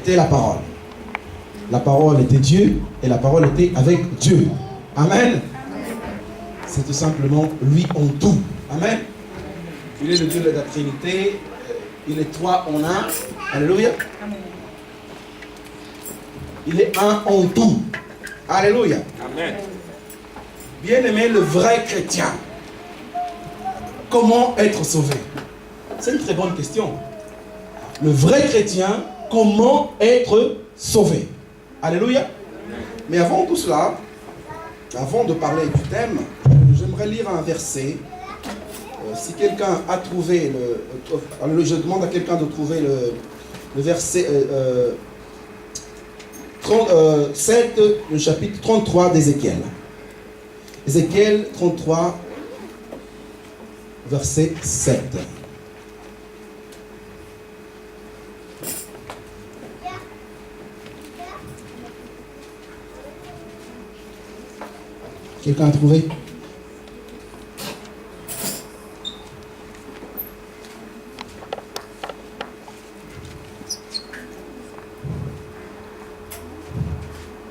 était la parole. La parole était Dieu et la parole était avec Dieu. Amen. C'est tout simplement lui en tout. Amen. Il est le Dieu de la Trinité. Il est trois en un. Alléluia. Il est un en tout. Alléluia. Amen. Bien-aimé, le vrai chrétien. Comment être sauvé? C'est une très bonne question. Le vrai chrétien, comment être sauvé? Alléluia. Mais avant tout cela, avant de parler du thème, j'aimerais lire un verset. Si quelqu'un a trouvé je demande à quelqu'un de trouver le verset 7, le chapitre 33 d'Ézéchiel. Ézéchiel 33, verset 7. Quelqu'un a trouvé?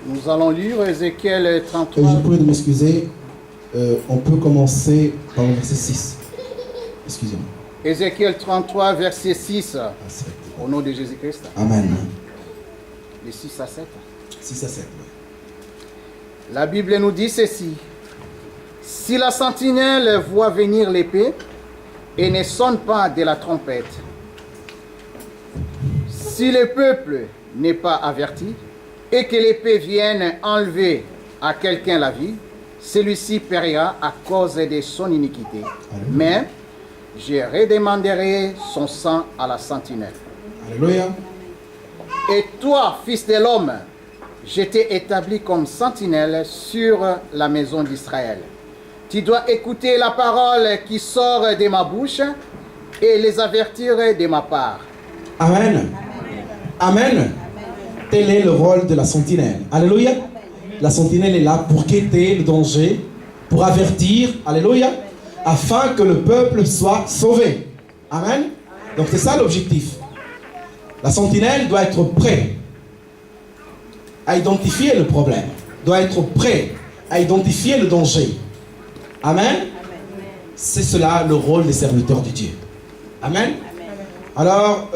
Nous allons lire Ézéchiel 33. Je prie de m'excuser. On peut commencer par le verset 6. Excusez-moi. Ézéchiel 33, verset 6. Au nom de Jésus-Christ. Amen. De 6 à 7. 6 à 7. Oui. La Bible nous dit ceci. Si la sentinelle voit venir l'épée et ne sonne pas de la trompette, si le peuple n'est pas averti et que l'épée vienne enlever à quelqu'un la vie, celui-ci périra à cause de son iniquité. Mais je redemanderai son sang à la sentinelle. Alléluia. Et toi, fils de l'homme, je t'ai établi comme sentinelle sur la maison d'Israël. Tu dois écouter la parole qui sort de ma bouche et les avertir de ma part. Amen. Amen. Tel est le rôle de la sentinelle. Alléluia. La sentinelle est là pour guetter le danger, pour avertir, alléluia, afin que le peuple soit sauvé. Amen. Donc c'est ça l'objectif. La sentinelle doit être prête à identifier le problème, doit être prêt à identifier le danger. Amen. C'est cela le rôle des serviteurs de Dieu. Amen. Alors,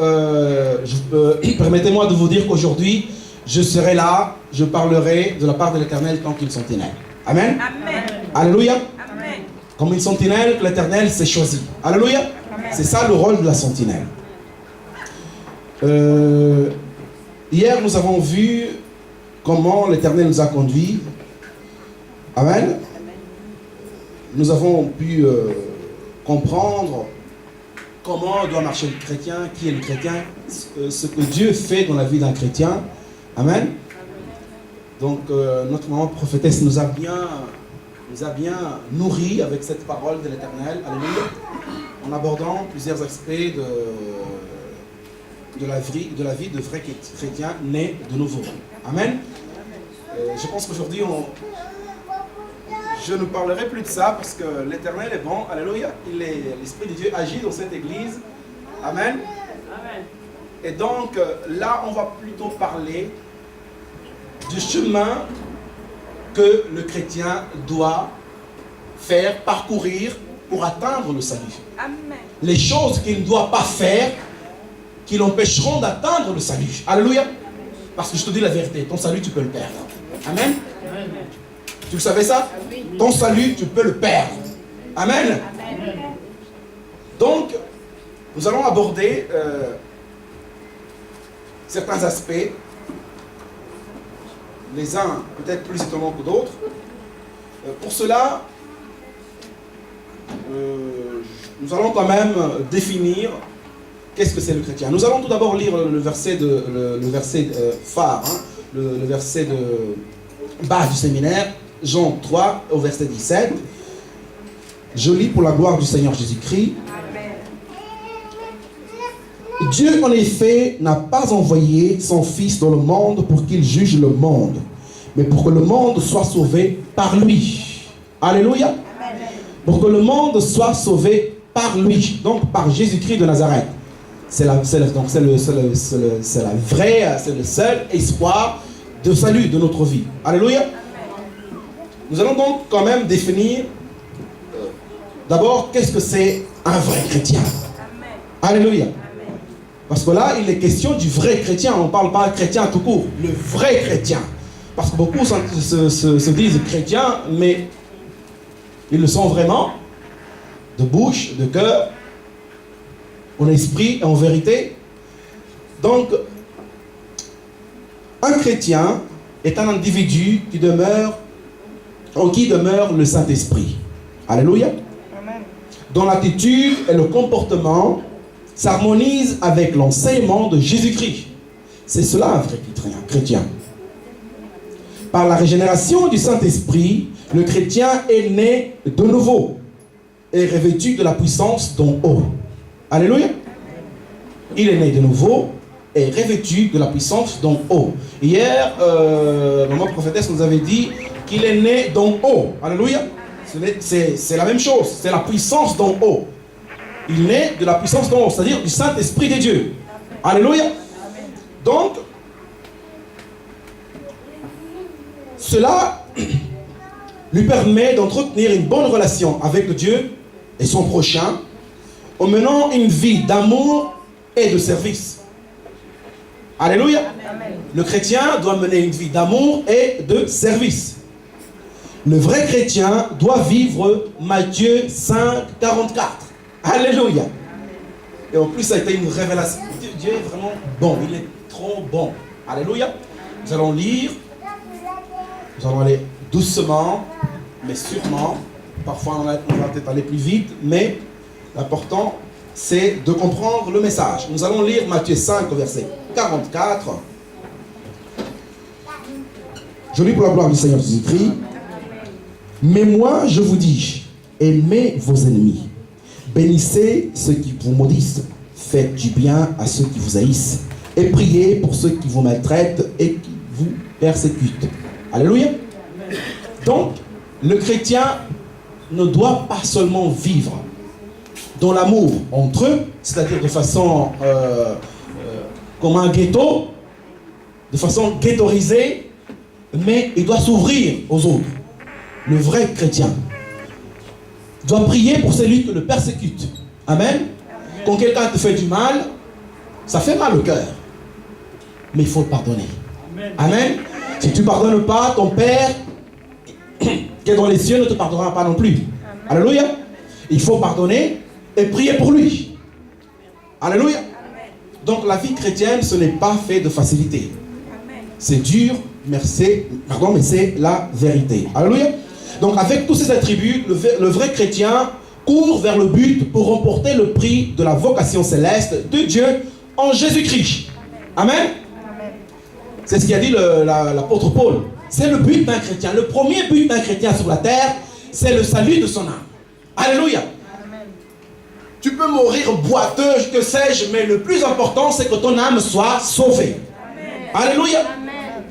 permettez-moi de vous dire qu'aujourd'hui, je serai là, je parlerai de la part de l'Éternel tant qu'une sentinelle. Amen. Amen. Alléluia. Amen. Comme une sentinelle que l'Éternel s'est choisi. Alléluia. C'est ça le rôle de la sentinelle. Hier, nous avons vu comment l'Éternel nous a conduits. Amen. Nous avons pu comprendre comment doit marcher le chrétien, qui est le chrétien, ce que Dieu fait dans la vie d'un chrétien. Amen. Donc, notre maman prophétesse nous a bien nourris avec cette parole de l'Éternel. Alléluia. En abordant plusieurs aspects de la vie de vrais chrétiens nés de nouveau. Amen. Je pense qu'aujourd'hui, je ne parlerai plus de ça parce que l'Éternel est bon. Alléluia. L'Esprit de Dieu agit dans cette église. Amen. Amen. Et donc, là, on va plutôt parler du chemin que le chrétien doit faire, parcourir pour atteindre le salut. Amen. Les choses qu'il ne doit pas faire qui l'empêcheront d'atteindre le salut. Alléluia. Parce que je te dis la vérité, ton salut, tu peux le perdre. Amen. Tu le savais ça? Ton salut, tu peux le perdre. Amen. Donc, nous allons aborder certains aspects, les uns peut-être plus étonnants que d'autres. Pour cela, nous allons quand même définir qu'est-ce que c'est le chrétien. Nous allons tout d'abord lire le verset phare, hein, le verset de base du séminaire, Jean 3 au verset 17. Je lis pour la gloire du Seigneur Jésus-Christ. Dieu, en effet, n'a pas envoyé son Fils dans le monde pour qu'il juge le monde, mais pour que le monde soit sauvé par lui. Alléluia. Pour que le monde soit sauvé par lui, donc par Jésus-Christ de Nazareth. C'est le seul espoir de salut de notre vie. Alléluia. Nous allons donc quand même définir d'abord qu'est-ce que c'est un vrai chrétien. Alléluia. Parce que là, il est question du vrai chrétien. On ne parle pas chrétien tout court. Le vrai chrétien. Parce que beaucoup se disent chrétiens, mais ils le sont vraiment de bouche, de cœur, en esprit et en vérité. Donc, un chrétien est un individu qui demeure, en qui demeure le Saint-Esprit. Alléluia. Amen. Dont l'attitude et le comportement s'harmonisent avec l'enseignement de Jésus-Christ. C'est cela un vrai chrétien. Par la régénération du Saint-Esprit, le chrétien est né de nouveau et revêtu de la puissance d'en haut. Alléluia. Il est né de nouveau et revêtu de la puissance d'en haut. Hier, maman prophétesse nous avait dit qu'il est né d'en haut. Alléluia. C'est la même chose. C'est la puissance d'en haut. Il naît de la puissance d'en haut, c'est-à-dire du Saint-Esprit de Dieu. Alléluia. Donc, cela lui permet d'entretenir une bonne relation avec Dieu et son prochain en menant une vie d'amour et de service. Alléluia. Amen. Le chrétien doit mener une vie d'amour et de service. Le vrai chrétien doit vivre Matthieu 5, 44. Alléluia. Et en plus, ça a été une révélation. Dieu est vraiment bon. Il est trop bon. Alléluia. Nous allons lire. Nous allons aller doucement, mais sûrement. Parfois, on va peut-être aller plus vite, mais l'important, c'est de comprendre le message. Nous allons lire Matthieu 5, verset 44. Je lis pour la gloire du Seigneur Jésus-Christ. Mais moi, je vous dis, aimez vos ennemis. Bénissez ceux qui vous maudissent. Faites du bien à ceux qui vous haïssent. Et priez pour ceux qui vous maltraitent et qui vous persécutent. Alléluia. Donc, le chrétien ne doit pas seulement vivre dans l'amour entre eux, c'est-à-dire de façon comme un ghetto, de façon ghettoisée, mais il doit s'ouvrir aux autres. Le vrai chrétien doit prier pour celui qui le persécute. Amen. Quand quelqu'un te fait du mal, ça fait mal au cœur, mais il faut le pardonner. Amen. Si tu ne pardonnes pas, ton Père qui est dans les cieux ne te pardonnera pas non plus. Amen. Alléluia. Il faut pardonner et prier pour lui. Alléluia. Amen. Donc la vie chrétienne, ce n'est pas fait de facilité. C'est dur, mais c'est la vérité. Alléluia. Donc avec tous ces attributs, le vrai chrétien court vers le but pour remporter le prix de la vocation céleste de Dieu en Jésus-Christ. Amen. Amen. C'est ce qu'a dit l'apôtre Paul. C'est le but d'un chrétien. Le premier but d'un chrétien sur la terre, c'est le salut de son âme. Alléluia. Amen. Tu peux mourir boiteux, que sais-je, mais le plus important, c'est que ton âme soit sauvée. Amen. Alléluia. Amen.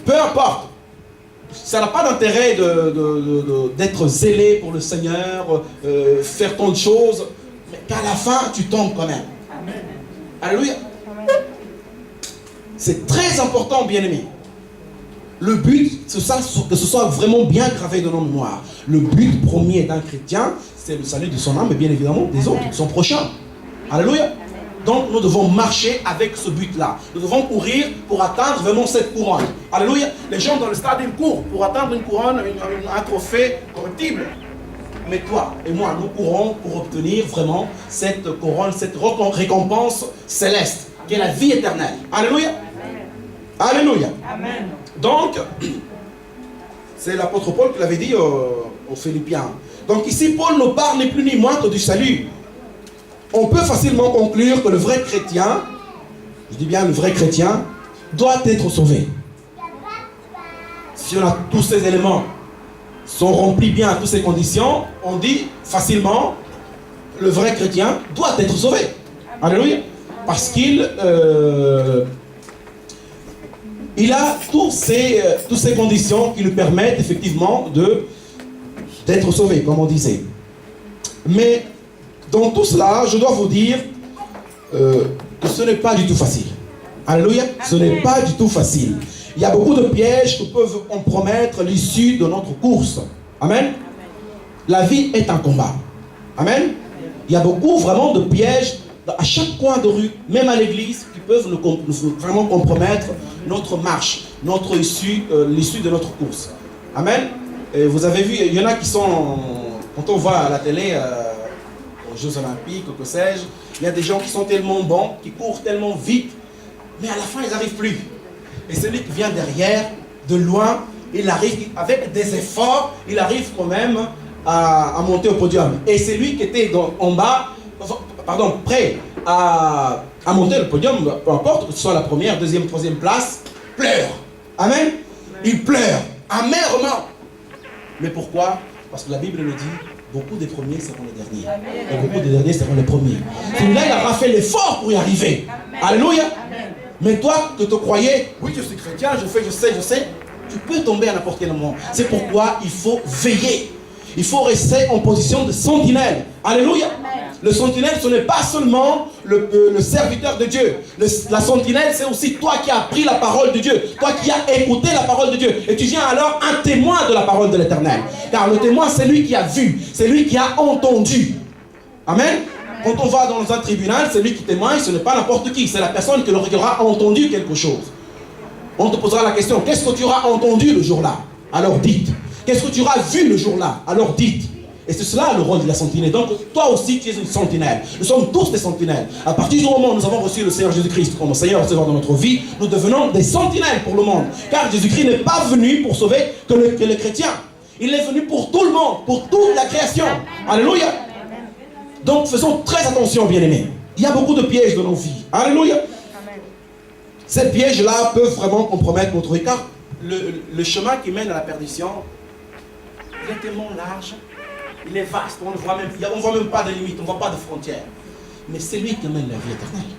Peu importe. Ça n'a pas d'intérêt d'être zélé pour le Seigneur, faire tant de choses, mais qu'à la fin, tu tombes quand même. Amen. Alléluia. Amen. C'est très important, bien-aimés. Le but, c'est ça, que ce soit vraiment bien gravé dans nos mémoires. Le but premier d'un chrétien, c'est le salut de son âme, mais bien évidemment des autres, son prochain. Alléluia. Donc nous devons marcher avec ce but-là. Nous devons courir pour atteindre vraiment cette couronne. Alléluia. Les gens dans le stade, ils courent pour atteindre une couronne, un trophée corruptible. Mais toi et moi, nous courons pour obtenir vraiment cette couronne, cette récompense céleste, qui est la vie éternelle. Alléluia. Alléluia. Amen. Donc, c'est l'apôtre Paul qui l'avait dit aux Philippiens. Donc ici, Paul ne parle ni plus ni moins que du salut. On peut facilement conclure que le vrai chrétien, je dis bien le vrai chrétien, doit être sauvé. Si on a tous ces éléments, sont remplis bien à toutes ces conditions, on dit facilement, le vrai chrétien doit être sauvé. Alléluia. Parce qu'il il a toutes ces conditions qui lui permettent effectivement d'être sauvé, comme on disait. Mais dans tout cela, je dois vous dire, que ce n'est pas du tout facile. Alléluia. Ce n'est pas du tout facile. Il y a beaucoup de pièges qui peuvent compromettre l'issue de notre course. Amen. La vie est un combat. Amen. Il y a beaucoup vraiment de pièges à chaque coin de rue, même à l'église, qui peuvent nous vraiment compromettre notre marche, notre issue, l'issue de notre course. Amen. Et vous avez vu, il y en a qui sont, quand on voit à la télé, aux Jeux Olympiques, que sais-je, il y a des gens qui sont tellement bons, qui courent tellement vite, mais à la fin, ils n'arrivent plus. Et celui qui vient derrière, de loin, il arrive, avec des efforts, il arrive quand même à monter au podium. Et celui qui était en bas, prêt à monter le podium, peu importe que ce soit la première, deuxième, troisième place, pleure. Amen. Il pleure amèrement. Mais pourquoi? Parce que la Bible nous dit, beaucoup des premiers seront les derniers. Et beaucoup des derniers seront les premiers. Celui-là, il aura fait l'effort pour y arriver. Alléluia. Mais toi, que te croyais, oui, je suis chrétien, je sais, tu peux tomber à n'importe quel moment. C'est pourquoi il faut veiller. Il faut rester en position de sentinelle. Alléluia. Le sentinelle, ce n'est pas seulement le serviteur de Dieu. La sentinelle, c'est aussi toi qui as appris la parole de Dieu. Toi qui as écouté la parole de Dieu. Et tu viens alors un témoin de la parole de l'Éternel. Car le témoin, c'est lui qui a vu. C'est lui qui a entendu. Amen. Quand on va dans un tribunal, celui qui témoigne, ce n'est pas n'importe qui. C'est la personne qui aura entendu quelque chose. On te posera la question, qu'est-ce que tu auras entendu le jour-là? Alors dites. Qu'est-ce que tu auras vu le jour-là? Alors dites. Et c'est cela le rôle de la sentinelle. Donc toi aussi tu es une sentinelle. Nous sommes tous des sentinelles. À partir du moment où nous avons reçu le Seigneur Jésus-Christ comme Seigneur et Sauveur dans notre vie, nous devenons des sentinelles pour le monde. Car Jésus-Christ n'est pas venu pour sauver que les chrétiens. Il est venu pour tout le monde, pour toute la création. Alléluia. Donc faisons très attention, bien-aimés. Il y a beaucoup de pièges dans nos vies. Alléluia. Ces pièges-là peuvent vraiment compromettre notre vie. Car le chemin qui mène à la perdition, il est tellement large, il est vaste, on ne voit même pas de limites, on ne voit pas de frontières. Mais c'est lui qui mène la vie éternelle.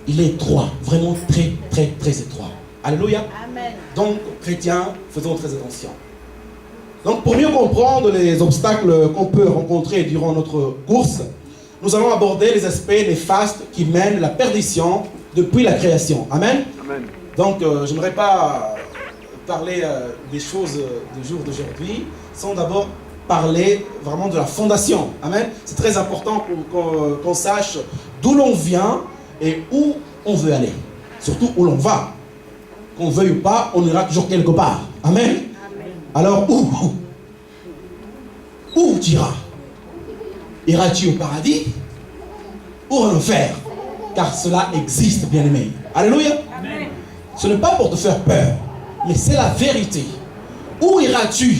Il est étroit, vraiment très, très, très étroit. Alléluia. Amen. Donc, chrétiens, faisons très attention. Donc, pour mieux comprendre les obstacles qu'on peut rencontrer durant notre course, nous allons aborder les aspects néfastes qui mènent la perdition depuis la création. Amen. Amen. Donc, je n'aimerais pas parler des choses du jour d'aujourd'hui sans d'abord parler vraiment de la fondation. Amen. C'est très important qu'on sache d'où l'on vient et où on veut aller. Surtout où l'on va. Qu'on veuille ou pas, on ira toujours quelque part. Amen. Amen. Alors où tu iras? Iras-tu au paradis ou en enfer? Car cela existe, bien-aimé. Alléluia. Amen. Ce n'est pas pour te faire peur, mais c'est la vérité. Où iras-tu?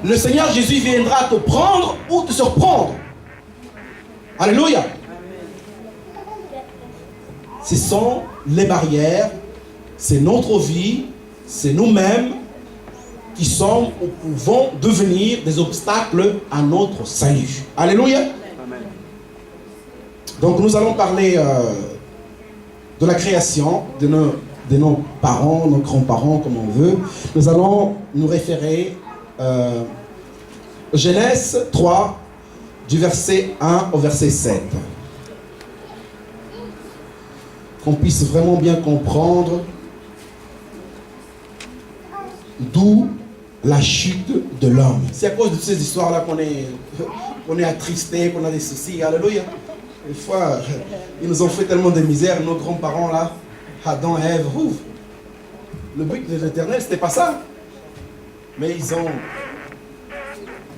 Le Seigneur Jésus viendra te prendre ou te surprendre. Alléluia. Ce sont les barrières, c'est notre vie, c'est nous-mêmes qui sommes ou pouvons devenir des obstacles à notre salut. Alléluia. Amen. Donc nous allons parler de la création, de nos parents, nos grands-parents, comme on veut. Nous allons nous référer Genèse 3, du verset 1 au verset 7. Qu'on puisse vraiment bien comprendre d'où la chute de l'homme. C'est à cause de ces histoires-là qu'on est attristé, qu'on a des soucis. Alléluia. Une fois, ils nous ont fait tellement de misère, nos grands-parents là, Adam et Ève. Le but de l'Éternel, c'était pas ça. Mais ils ont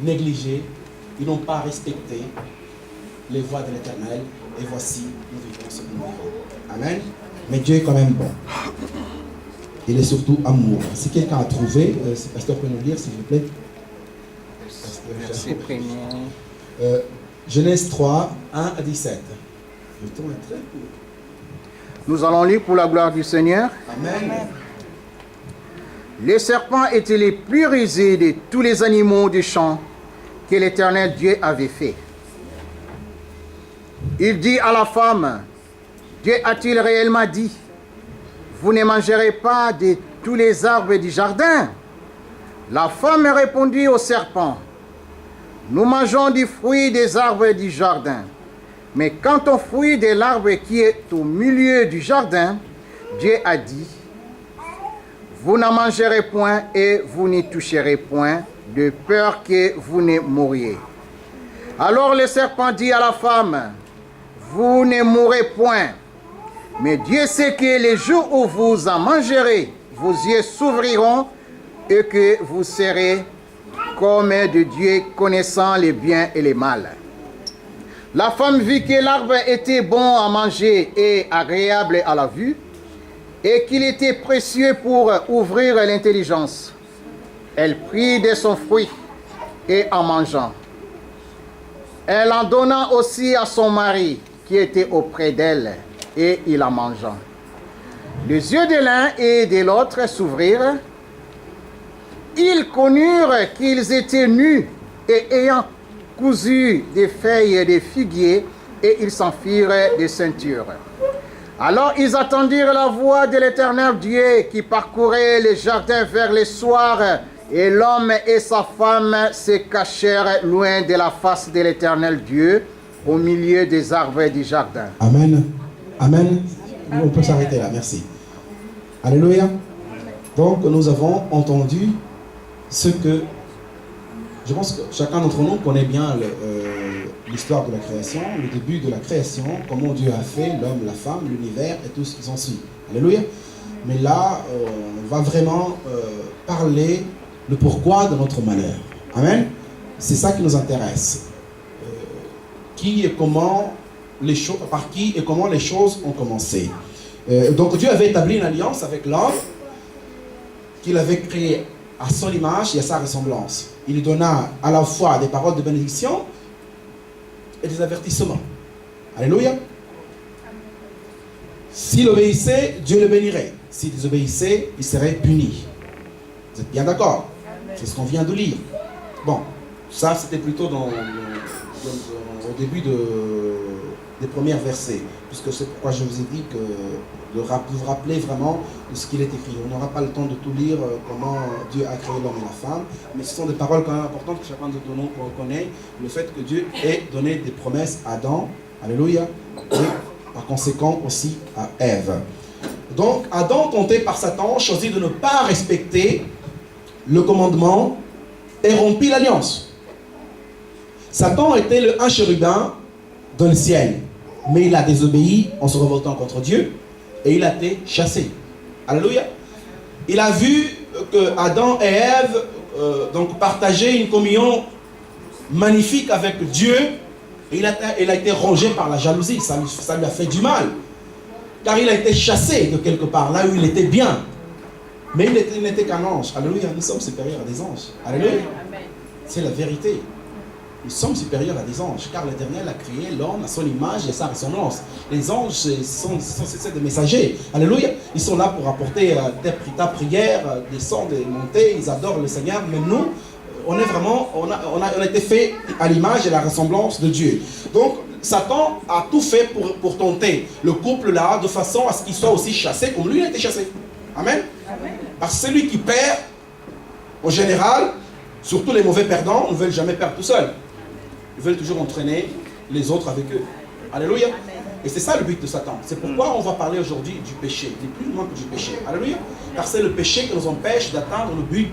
négligé, ils n'ont pas respecté les voies de l'Éternel. Et voici, nous vivons ce que nous vivons. Amen. Mais Dieu est quand même bon. Il est surtout amour. Si quelqu'un a trouvé, si le pasteur peut nous lire, s'il vous plaît. Verset premier. Genèse 3, 1 à 17. Le temps est très court. Nous allons lire pour la gloire du Seigneur. Amen. Les serpents étaient les plus rusés de tous les animaux du champ que l'Éternel Dieu avait fait. Il dit à la femme, Dieu a-t-il réellement dit, vous ne mangerez pas de tous les arbres du jardin? La femme répondit au serpent, nous mangeons du fruit des arbres du jardin, Mais quant au fruit de l'arbre qui est au milieu du jardin, Dieu a dit, vous n'en mangerez point et vous n'y toucherez point, de peur que vous ne mouriez. Alors le serpent dit à la femme, vous ne mourrez point. Mais Dieu sait que le jour où vous en mangerez, vos yeux s'ouvriront et que vous serez comme de Dieu, connaissant les biens et les mal. La femme vit que l'arbre était bon à manger et agréable à la vue, et qu'il était précieux pour ouvrir l'intelligence. Elle prit de son fruit et en mangeant. Elle en donna aussi à son mari qui était auprès d'elle, et il en mangea. Les yeux de l'un et de l'autre s'ouvrirent. Ils connurent qu'ils étaient nus, et ayant cousu des feuilles de figuier, et ils s'en firent des ceintures. Alors ils attendirent la voix de l'Éternel Dieu qui parcourait les jardins vers le soir, et l'homme et sa femme se cachèrent loin de la face de l'Éternel Dieu, au milieu des arbres du jardin. Amen. Amen. On peut s'arrêter là, merci. Alléluia. Donc nous avons entendu ce que, je pense que chacun d'entre nous connaît bien l'histoire de la création, le début de la création, comment Dieu a fait l'homme, la femme, l'univers et tout ce qui s'en suit. Alléluia. Mais là, on va vraiment parler le pourquoi de notre malheur. Amen. C'est ça qui nous intéresse. Qui et comment les choses, par qui et comment les choses ont commencé. Donc Dieu avait établi une alliance avec l'homme qu'il avait créé à son image et à sa ressemblance. Il lui donna à la fois des paroles de bénédiction et des avertissements. Alléluia. S'il obéissait, Dieu le bénirait. S'il désobéissait, il serait puni. Vous êtes bien d'accord? C'est ce qu'on vient de lire. Bon, ça c'était plutôt au début des premiers versets, puisque c'est pourquoi je vous ai dit que de vous rappeler vraiment de ce qu'il est écrit. On n'aura pas le temps de tout lire, comment Dieu a créé l'homme et la femme, mais ce sont des paroles quand même importantes que chacun de nous connaît. Le fait que Dieu ait donné des promesses à Adam, alléluia, et par conséquent aussi à Ève. Donc Adam, tenté par Satan, choisit de ne pas respecter le commandement et rompit l'alliance. Satan était un chérubin dans le ciel, mais il a désobéi en se révoltant contre Dieu et il a été chassé. Alléluia. Il a vu que Adam et Ève donc partageaient une communion magnifique avec Dieu, et il a été rongé par la jalousie. Ça lui a fait du mal, car il a été chassé de quelque part, là où il était bien. Mais il n'était qu'un ange. Alléluia. Nous sommes supérieurs à des anges. Alléluia. C'est la vérité. Nous sommes supérieurs à des anges, car l'Éternel a créé l'homme à son image et à sa ressemblance. Les anges sont des messagers. Alléluia. Ils sont là pour apporter ta prière, descendre et monter. Ils adorent le Seigneur. Mais nous, on a été fait à l'image et à la ressemblance de Dieu. Donc, Satan a tout fait pour tenter le couple là, de façon à ce qu'il soit aussi chassé comme lui a été chassé. Amen. Parce que celui qui perd, en général, surtout les mauvais perdants, ne veulent jamais perdre tout seul. Ils veulent toujours entraîner les autres avec eux. Alléluia. Et c'est ça le but de Satan. C'est pourquoi on va parler aujourd'hui du péché, ni plus loin que du péché. Alléluia. Car c'est le péché qui nous empêche d'atteindre le but.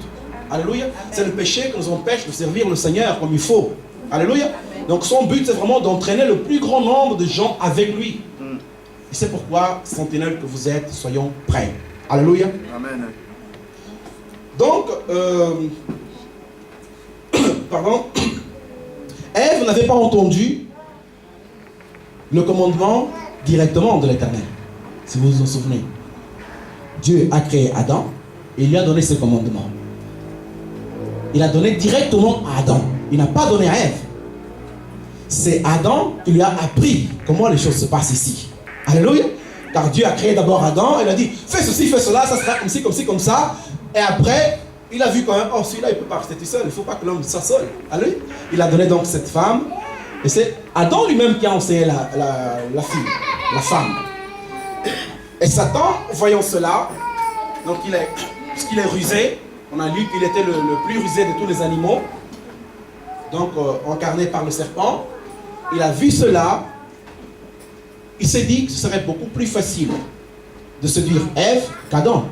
Alléluia. C'est le péché qui nous empêche de servir le Seigneur comme il faut. Alléluia. Donc son but, c'est vraiment d'entraîner le plus grand nombre de gens avec lui. Et c'est pourquoi, sentinelles que vous êtes, soyons prêts. Alléluia. Amen. Donc, pardon, Ève n'avait pas entendu le commandement directement de l'Éternel. Si vous vous en souvenez. Dieu a créé Adam et il lui a donné ce commandement. Il a donné directement à Adam. Il n'a pas donné à Ève. C'est Adam qui lui a appris comment les choses se passent ici. Alléluia. Car Dieu a créé d'abord Adam, il a dit fais ceci, fais cela, ça sera comme ci, comme ci, comme ça. Et après, il a vu quand même, oh celui-là il ne peut pas rester tout seul, il ne faut pas que l'homme soit seul. Alléluia. Il a donné donc cette femme, et c'est Adam lui-même qui a enseigné la fille, la femme. Et Satan, voyant cela, donc puisqu'il est rusé, on a lu qu'il était le plus rusé de tous les animaux, donc incarné par le serpent, il a vu cela, il s'est dit que ce serait beaucoup plus facile de séduire Ève qu'Adam.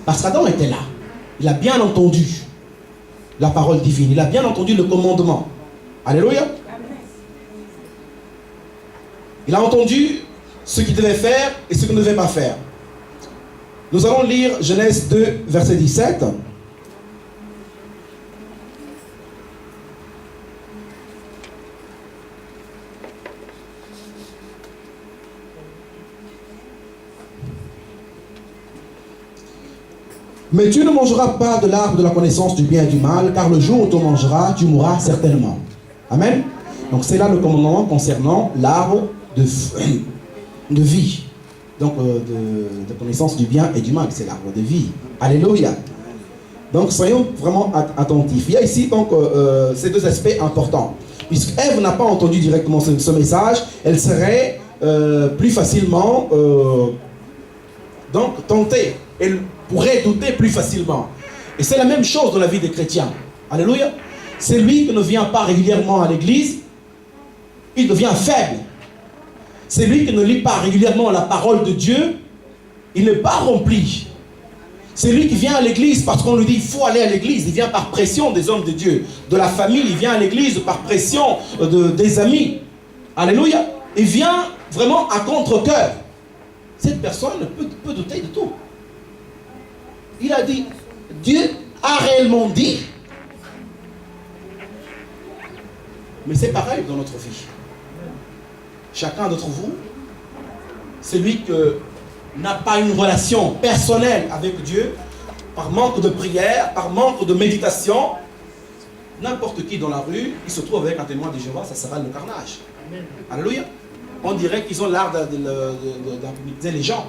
Parce qu'Adam était là. Il a bien entendu la parole divine. Il a bien entendu le commandement. Alléluia. Il a entendu ce qu'il devait faire et ce qu'il ne devait pas faire. Nous allons lire Genèse 2, verset 17. Mais tu ne mangeras pas de l'arbre de la connaissance du bien et du mal, car le jour où tu en mangeras, tu mourras certainement. Amen. Donc c'est là le commandement concernant l'arbre de vie. Donc de connaissance du bien et du mal, c'est l'arbre de vie. Alléluia. Donc soyons vraiment attentifs. Il y a ici donc ces deux aspects importants. Puisque Ève n'a pas entendu directement ce message, elle serait plus facilement donc tentée. Elle pourrait douter plus facilement. Et c'est la même chose dans la vie des chrétiens. Alléluia. Celui qui ne vient pas régulièrement à l'église, il devient faible. Celui qui ne lit pas régulièrement la parole de Dieu, il n'est pas rempli. Celui qui vient à l'église parce qu'on lui dit il faut aller à l'église, il vient par pression des hommes de Dieu, de la famille, il vient à l'église par pression des amis. Alléluia. Il vient vraiment à contre-cœur. Cette personne peut douter de tout. Il a dit, Dieu a réellement dit. Mais c'est pareil dans notre vie. Chacun d'entre vous, celui qui n'a pas une relation personnelle avec Dieu, par manque de prière, par manque de méditation, n'importe qui dans la rue, il se trouve avec un témoin de Jéhovah, ça sera le carnage. Alléluia. On dirait qu'ils ont l'art d'hypnotiser les gens.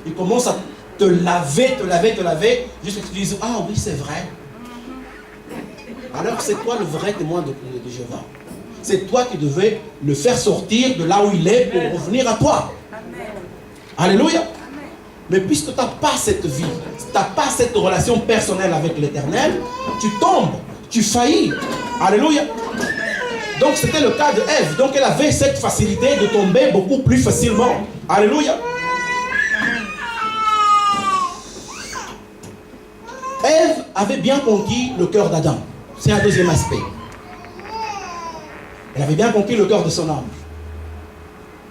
Ils commencent à te laver, jusqu'à ce que tu dises, ah oui, c'est vrai. Alors c'est toi le vrai témoin de Jéhovah. C'est toi qui devais le faire sortir de là où il est pour revenir à toi. Amen. Alléluia. Amen. Mais puisque tu n'as pas cette vie, tu n'as pas cette relation personnelle avec l'Éternel, tu tombes, tu faillis. Alléluia. Donc c'était le cas de Ève. Donc elle avait cette facilité de tomber beaucoup plus facilement. Alléluia. Ève avait bien conquis le cœur d'Adam. C'est un deuxième aspect. Elle avait bien conquis le cœur de son âme.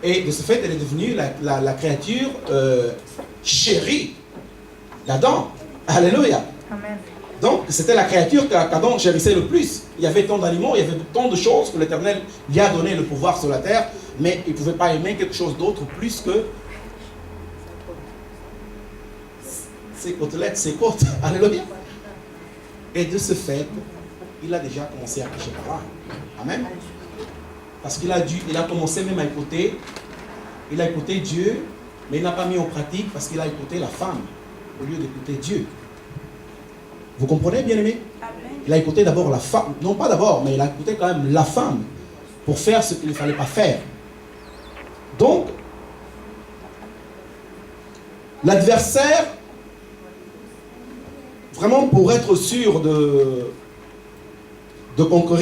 Et de ce fait, elle est devenue la créature chérie d'Adam. Alléluia. Amen. Donc, c'était la créature qu'Adam chérissait le plus. Il y avait tant d'aliments, il y avait tant de choses que l'Éternel lui a donné le pouvoir sur la terre, mais il ne pouvait pas aimer quelque chose d'autre plus que ses côtelettes, ses côtes. Alléluia. Et de ce fait, il a déjà commencé à pécher par là. Amen. Parce qu'il a commencé même à écouter. Il a écouté Dieu, mais il n'a pas mis en pratique parce qu'il a écouté la femme au lieu d'écouter Dieu. Vous comprenez, bien-aimé? Il a écouté d'abord la femme. Non pas d'abord, mais il a écouté quand même la femme pour faire ce qu'il ne fallait pas faire. Donc, l'adversaire, vraiment pour être sûr de conquérir